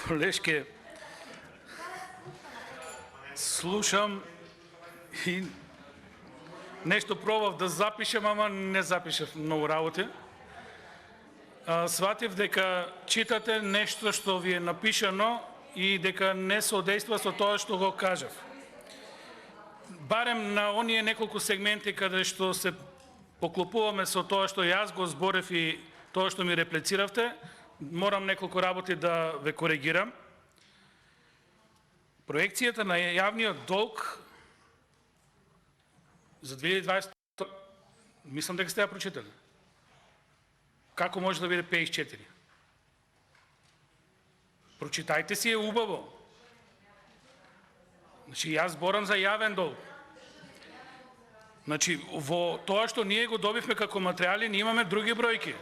Колешке, слушам и нешто пробав да запишем, ама не запишев многу работи. Сватив дека читате нешто што ви е напишано и дека не соодейства со тоа што го кажав. Барем на оние неколку сегменти каде што се поклопуваме со тоа што јас го зборев и тоа што ми реплициравте, морам неколку работи да ве коригирам. Проекцијата на јавниот долг за 2020, мислам дека сте ја прочитали. Како може да биде 54? Прочитајте си ја убаво. Значи, јас зборам за јавен долг. Значи, во тоа што ние го добивме како материјали, ние имаме други бројки.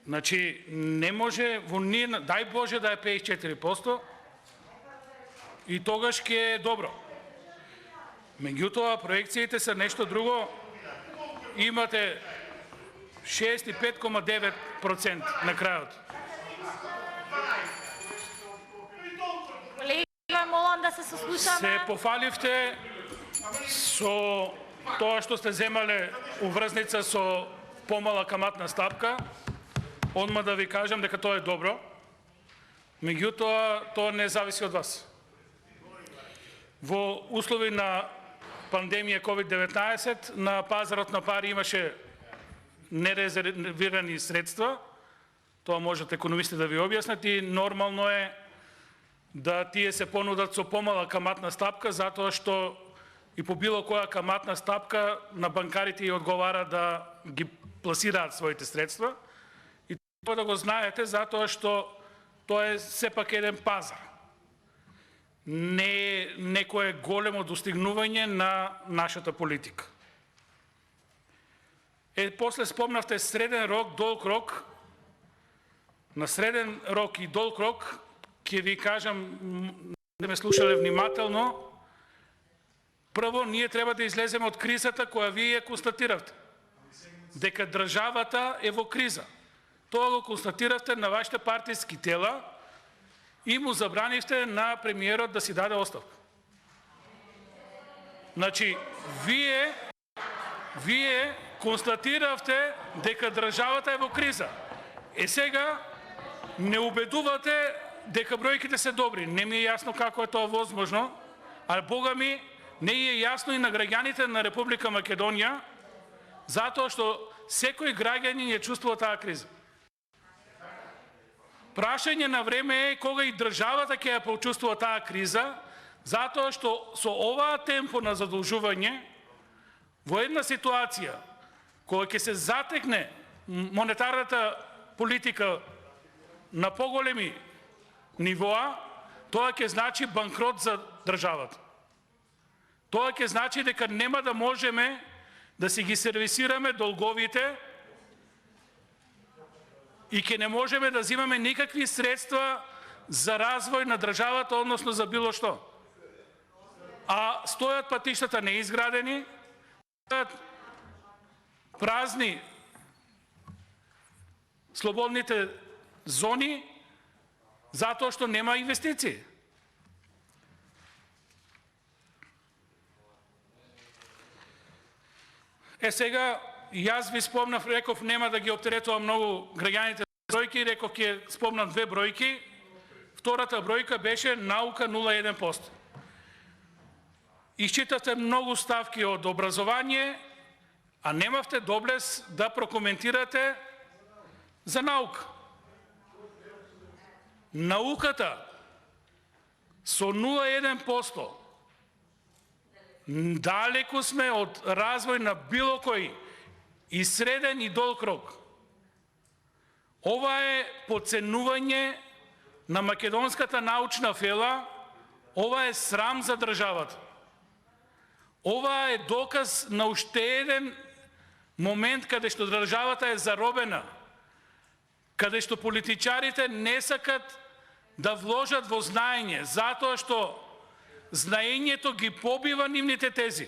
Значи, не може, во ние, дај Боже да е 54%, и тогаш ќе е добро. Меѓутоа, проекциите се нешто друго. Имате 65,9% на крајот. Колега, молам да се сослушаме. Се пофаливте со тоа што сте земале уврзница со помала каматна стапка. Одма да ви кажам дека тоа е добро. Меѓутоа, тоа не зависи од вас. Во услови на пандемија COVID-19 на пазарот на пари имаше нерезервирани средства. Тоа можат економисти да ви објаснат и нормално е да тие се понудат со помала каматна стапка, затоа што и по било која каматна стапка на банкарите и одговара да ги пласираат своите средства. И тоа да го знаете, затоа што тоа е сепак еден пазар. Не е некое големо достигнување на нашата политика. После спомнавте среден рок, долг рок. На среден рок и долг рок ќе ви кажам, да ме слушале внимателно, прво ние треба да излеземе од кризата која вие ја констатиравте. Дека државата е во криза. Тоа го констатиравте на вашите партиски тела и му забранивте на премиерот да си даде оставка. Значи, вие констатиравте дека државата е во криза. Сега не убедувате дека бројките се добри. Не ми е јасно како е тоа возможно, а Бога ми не е јасно и на граѓаните на Република Македонија, затоа што секој граѓанин ја чувствува таа криза. Прашање на време е кога и државата ќе ја почувствува таа криза, затоа што со оваа темпо на задолжување, во една ситуација кога ќе се затекне монетарната политика на поголеми нивоа, тоа ќе значи банкрот за државата. Тоа ќе значи дека нема да можеме да си ги сервисираме долговите и ќе не можеме да земаме никакви средства за развој на државата, односно за било што. А стојат патиштата неизградени, стојат празни слободните зони, затоа што нема инвестиции. Сега, јас ви спомнав, реков, нема да ги оптеретувам многу граѓаните бројки, реков ќе спомнам две бројки. Втората бројка беше наука 0,1%. Исчитавте многу ставки од образование, а немавте доблес да прокоментирате за наука. Науката со 0,1%. Далеку сме од развој на било кој и среден и долг рок. Ова е подценување на македонската научна фела, ова е срам за државата. Ова е доказ на уште еден момент каде што државата е заробена, каде што политичарите не сакат да вложат во знаење, затоа што знаењето ги побива нивните тези.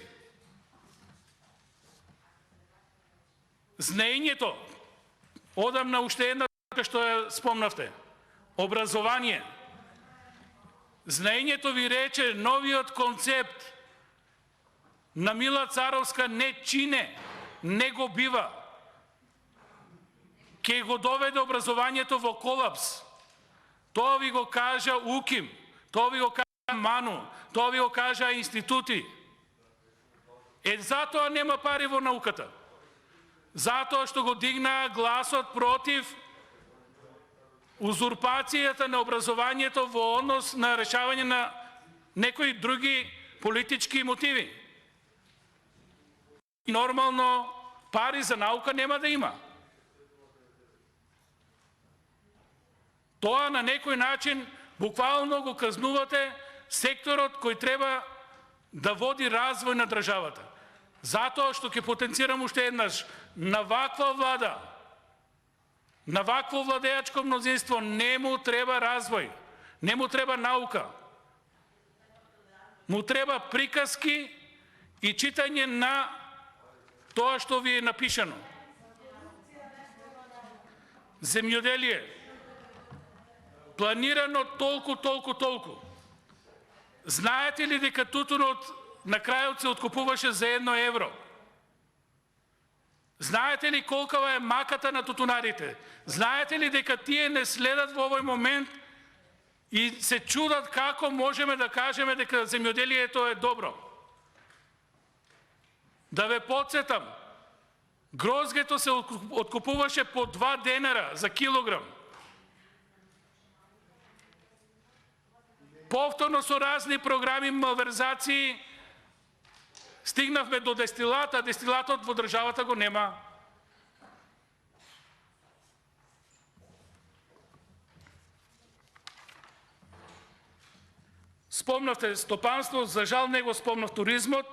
Знаењето, одам на уште една што ја спомнавте. образование. Знаењето ви рече новиот концепт на Мила Царовска не чине, не го бива. Ке го доведе образованието во колапс. Тоа ви го кажа УКИМ, тоа ви го кажа МАНУ, тоа ви го кажа институти. Затоа нема пари во науката. Затоа што го дигнаа гласот против узурпацијата на образованието во однос на решавање на некои други политички мотиви. Нормално пари за наука нема да има. Тоа на некој начин буквално го казнувате секторот кој треба да води развој на државата. Затоа што ќе потенцирам уште еднаш, на ваква влада, на вакво владеачко мнозинство не му треба развој, не му треба наука. Му треба приказки и читање на тоа што ви е напишано. Земјоделие. Планирано толку. Знаете ли дека тутунот на крајот се откупуваше за 1 евро? Знаете ли колкава е маката на тутунарите? Знаете ли дека тие не следат во овој момент и се чудат како можеме да кажеме дека земјоделието е добро? Да ве потсетам, грозгето се откупуваше по 2 денара за килограм. Повторно со разни програми, малверзации, стигнавме до дестилат, а дестилатот во државата го нема. Спомнавте стопанство, за жал не го спомнав туризмот,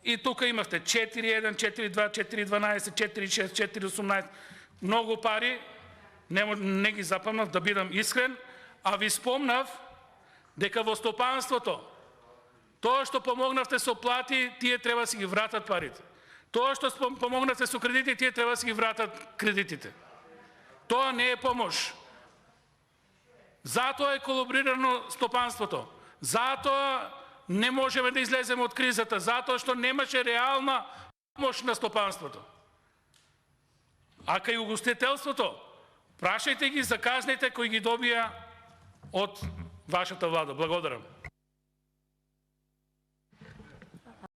и тука имавте 4.1, 4.2, 4.12, 4.6, 4.18, многу пари, не ги запомнав, да бидам искрен, а ви спомнав дека во стопанството, тоа што помогнавте со плати, тие треба да си ги вратат парите. Тоа што помогнавте со кредити, тие треба да си ги вратат кредитите. Тоа не е помош. Затоа е колаборирано стопанството. Затоа не можеме да излеземе од кризата, затоа што немаше реална помош на стопанството. А кај угостителството, прашајте ги за казните кои ги добија од вашата влада. Благодарам.